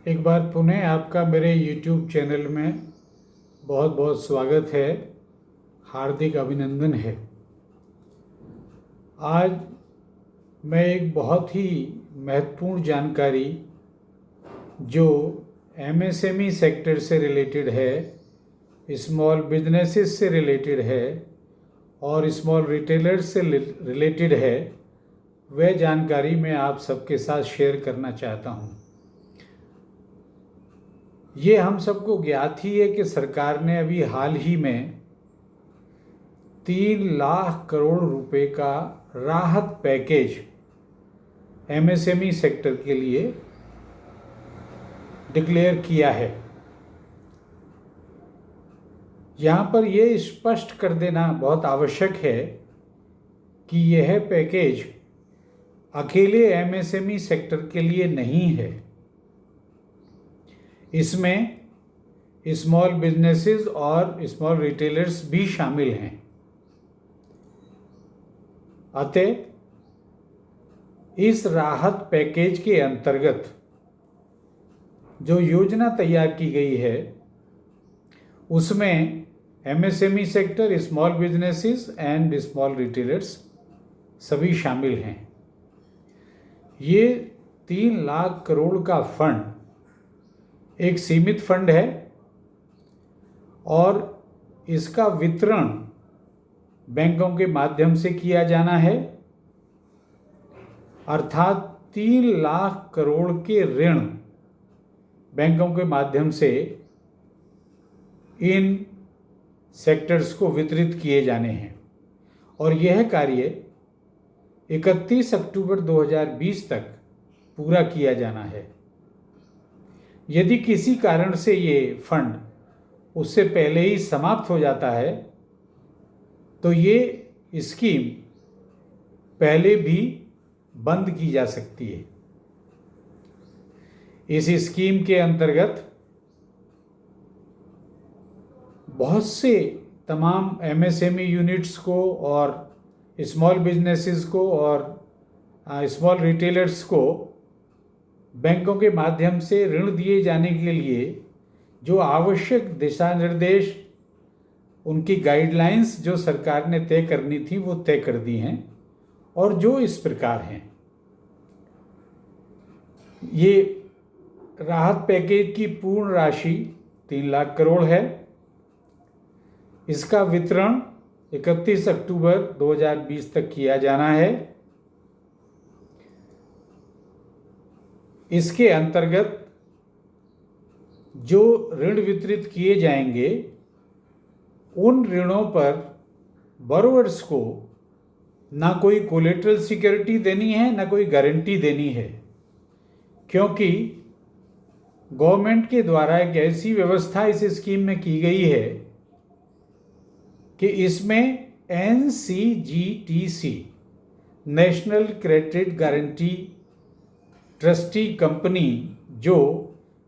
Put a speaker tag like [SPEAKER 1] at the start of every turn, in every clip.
[SPEAKER 1] एक बार पुनः आपका मेरे YouTube चैनल में बहुत बहुत स्वागत है, हार्दिक अभिनंदन है। आज मैं एक बहुत ही महत्वपूर्ण जानकारी जो MSME सेक्टर से रिलेटेड है, स्मॉल बिजनेसेस से रिलेटेड है और स्मॉल रिटेलर्स से रिलेटेड है, वह जानकारी मैं आप सबके साथ शेयर करना चाहता हूँ। ये हम सबको ज्ञात ही है कि सरकार ने अभी हाल ही में 3 लाख करोड़ रुपए का राहत पैकेज MSME सेक्टर के लिए डिक्लेयर किया है। यहाँ पर यह स्पष्ट कर देना बहुत आवश्यक है कि यह पैकेज अकेले MSME सेक्टर के लिए नहीं है। इसमें स्मॉल बिजनेसेस और स्मॉल रिटेलर्स भी शामिल हैं। अतः इस राहत पैकेज के अंतर्गत जो योजना तैयार की गई है उसमें MSME sector, small businesses and small retailers सभी शामिल हैं। ये 3 लाख करोड़ का फंड एक सीमित फंड है और इसका वितरण बैंकों के माध्यम से किया जाना है, अर्थात 3 लाख करोड़ के ऋण बैंकों के माध्यम से इन सेक्टर्स को वितरित किए जाने हैं और यह कार्य 31 अक्टूबर 2020 तक पूरा किया जाना है। यदि किसी कारण से ये फंड उससे पहले ही समाप्त हो जाता है तो ये स्कीम पहले भी बंद की जा सकती है। इस स्कीम के अंतर्गत बहुत से तमाम MSME यूनिट्स को और स्मॉल बिजनेसेस को और स्मॉल रिटेलर्स को बैंकों के माध्यम से ऋण दिए जाने के लिए जो आवश्यक दिशा निर्देश, उनकी गाइडलाइंस जो सरकार ने तय करनी थी वो तय कर दी हैं और जो इस प्रकार हैं। ये राहत पैकेज की पूर्ण राशि 3 लाख करोड़ है। इसका वितरण 31 अक्टूबर 2020 तक किया जाना है। इसके अंतर्गत जो ऋण वितरित किए जाएंगे उन ऋणों पर बोरोवर्स को ना कोई कोलेटरल सिक्योरिटी देनी है, ना कोई गारंटी देनी है, क्योंकि गवर्नमेंट के द्वारा एक ऐसी व्यवस्था इस स्कीम में की गई है कि इसमें NCGTC national credit guarantee trustee company जो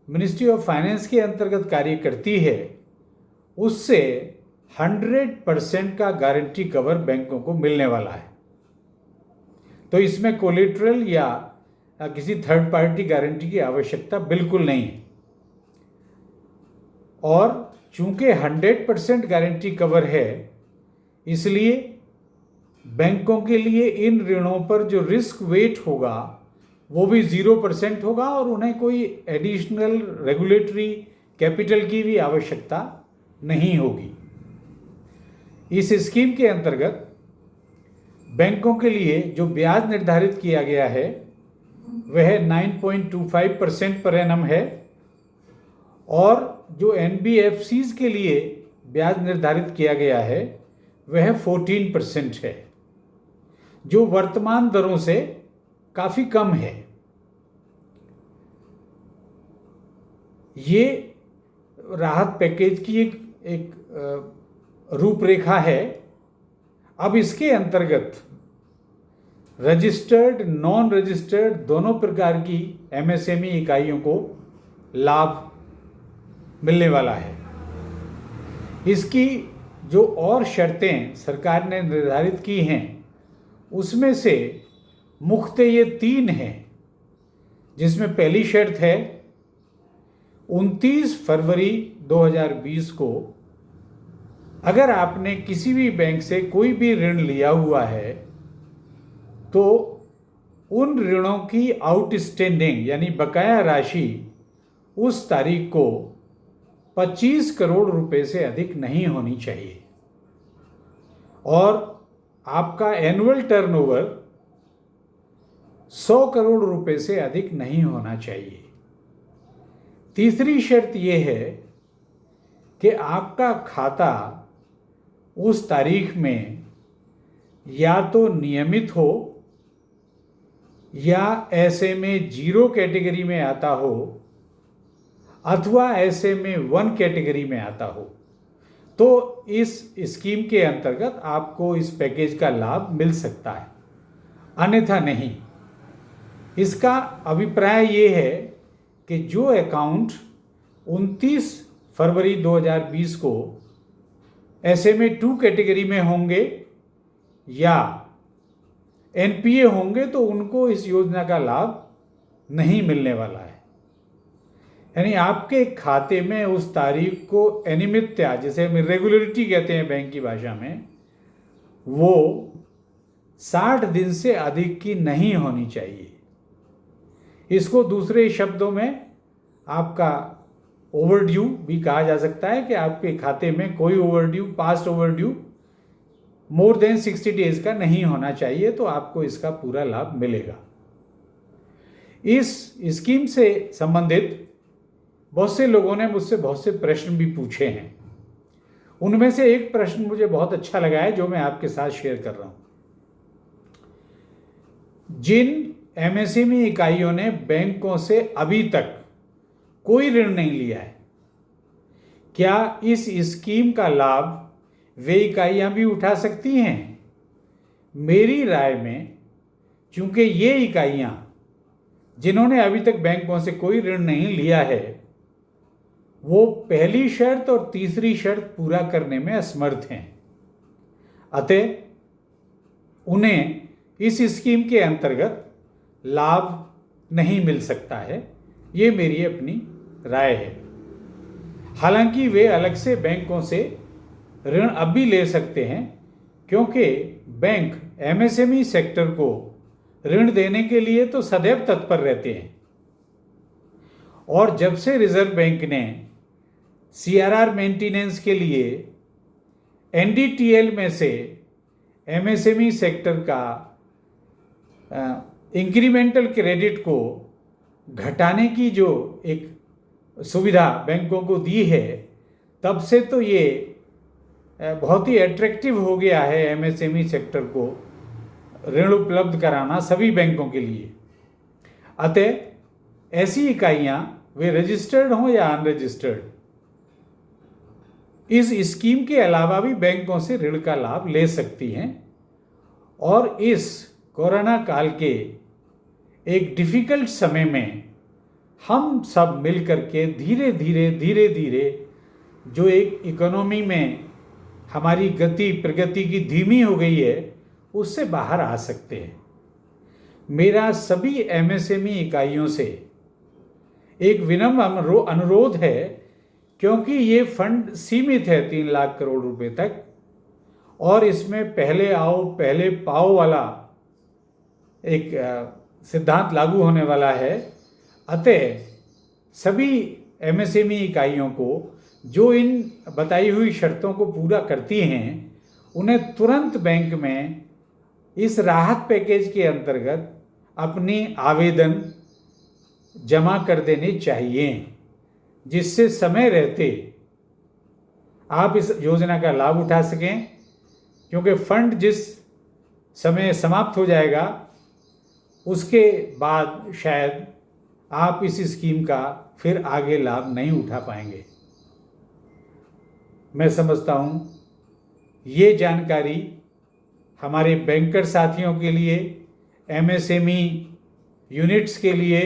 [SPEAKER 1] मिनिस्ट्री ऑफ फाइनेंस के अंतर्गत कार्य करती है उससे 100% का गारंटी कवर बैंकों को मिलने वाला है। तो इसमें कोलेटरल या किसी थर्ड पार्टी गारंटी की आवश्यकता बिल्कुल नहीं है और चूंकि 100% गारंटी कवर है इसलिए बैंकों के लिए इन ऋणों पर जो रिस्क वेट होगा वो भी 0% होगा और उन्हें कोई एडिशनल रेगुलेटरी कैपिटल की भी आवश्यकता नहीं होगी। इस स्कीम के अंतर्गत बैंकों के लिए जो ब्याज निर्धारित किया गया है वह 9.25% पर एनम है और जो NBFCs के लिए ब्याज निर्धारित किया गया है वह 14% है, जो वर्तमान दरों से काफ़ी कम है। ये राहत पैकेज की एक रूपरेखा है। अब इसके अंतर्गत रजिस्टर्ड, नॉन रजिस्टर्ड दोनों प्रकार की MSME इकाइयों को लाभ मिलने वाला है। इसकी जो और शर्तें सरकार ने निर्धारित की हैं उसमें से मुख्यतः ये 3 हैं, जिसमें पहली शर्त है 29 फरवरी 2020 को अगर आपने किसी भी बैंक से कोई भी ऋण लिया हुआ है तो उन ऋणों की आउटस्टैंडिंग यानी बकाया राशि उस तारीख को 25 करोड़ रुपए से अधिक नहीं होनी चाहिए और आपका एनुअल टर्नओवर 100 करोड़ रुपए से अधिक नहीं होना चाहिए। तीसरी शर्त यह है कि आपका खाता उस तारीख में या तो नियमित हो या ऐसे में 0 कैटेगरी में आता हो अथवा ऐसे में 1 कैटेगरी में आता हो, तो इस स्कीम के अंतर्गत आपको इस पैकेज का लाभ मिल सकता है, अन्यथा नहीं। इसका अभिप्राय ये है कि जो अकाउंट 29 फरवरी 2020 को ऐसे में 2 कैटेगरी में होंगे या एनपीए होंगे तो उनको इस योजना का लाभ नहीं मिलने वाला है। यानी आपके खाते में उस तारीख को अनियमितता, जिसे हम इरेगुलरिटी कहते हैं बैंक की भाषा में, वो 60 दिन से अधिक की नहीं होनी चाहिए। इसको दूसरे शब्दों में आपका ओवरड्यू भी कहा जा सकता है कि आपके खाते में कोई overdue, past overdue more than 60 days का नहीं होना चाहिए, तो आपको इसका पूरा लाभ मिलेगा। इस स्कीम से संबंधित बहुत से लोगों ने मुझसे बहुत से प्रश्न भी पूछे हैं। उनमें से एक प्रश्न मुझे बहुत अच्छा लगा है जो मैं आपके साथ शेयर कर रहा हूं। जिन एमएसएमई इकाइयों ने बैंकों से अभी तक कोई ऋण नहीं लिया है, क्या इस स्कीम का लाभ वे इकाइयां भी उठा सकती हैं? मेरी राय में, चूंकि ये इकाइयां जिन्होंने अभी तक बैंकों से कोई ऋण नहीं लिया है, वो पहली शर्त और तीसरी शर्त पूरा करने में असमर्थ हैं, अतः उन्हें इस स्कीम के अंतर्गत लाभ नहीं मिल सकता है। ये मेरी अपनी राय है। हालांकि वे अलग से बैंकों से ऋण अब भी ले सकते हैं, क्योंकि बैंक एमएसएमई सेक्टर को ऋण देने के लिए तो सदैव तत्पर रहते हैं। और जब से रिजर्व बैंक ने सीआरआर मेंटेनेंस के लिए एनडीटीएल में से एमएसएमई सेक्टर का इंक्रीमेंटल क्रेडिट को घटाने की जो एक सुविधा बैंकों को दी है, तब से तो ये बहुत ही अट्रैक्टिव हो गया है एमएसएमई सेक्टर को ऋण उपलब्ध कराना सभी बैंकों के लिए। अतः ऐसी इकाइयां, वे रजिस्टर्ड हों या अनरजिस्टर्ड, इस स्कीम के अलावा भी बैंकों से ऋण का लाभ ले सकती हैं और इस कोरोना काल के एक डिफिकल्ट समय में हम सब मिल करके धीरे धीरे जो एक इकोनॉमी में हमारी प्रगति की धीमी हो गई है, उससे बाहर आ सकते हैं। मेरा सभी एमएसएमई इकाइयों से एक विनम्र अनुरोध है, क्योंकि ये फंड सीमित है 3 लाख करोड़ रुपए तक और इसमें पहले आओ पहले पाओ वाला एक सिद्धांत लागू होने वाला है। अतः सभी एमएसएमई इकाइयों को जो इन बताई हुई शर्तों को पूरा करती हैं, उन्हें तुरंत बैंक में इस राहत पैकेज के अंतर्गत अपनी आवेदन जमा कर देने चाहिए, जिससे समय रहते आप इस योजना का लाभ उठा सकें, क्योंकि फंड जिस समय समाप्त हो जाएगा उसके बाद शायद आप इस स्कीम का फिर आगे लाभ नहीं उठा पाएंगे। मैं समझता हूँ ये जानकारी हमारे बैंकर साथियों के लिए, एमएसएमई यूनिट्स के लिए,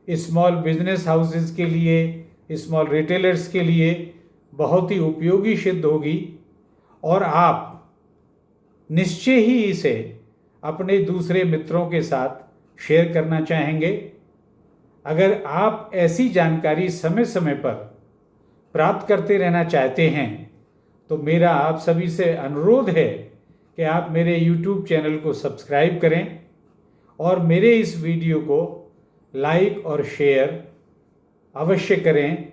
[SPEAKER 1] स्मॉल बिजनेस हाउसेस के लिए, स्मॉल रिटेलर्स के लिए बहुत ही उपयोगी सिद्ध होगी और आप निश्चय ही इसे अपने दूसरे मित्रों के साथ शेयर करना चाहेंगे। अगर आप ऐसी जानकारी समय समय पर प्राप्त करते रहना चाहते हैं तो मेरा आप सभी से अनुरोध है कि आप मेरे YouTube चैनल को सब्सक्राइब करें और मेरे इस वीडियो को लाइक और शेयर अवश्य करें।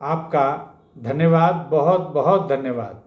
[SPEAKER 1] आपका धन्यवाद, बहुत बहुत धन्यवाद।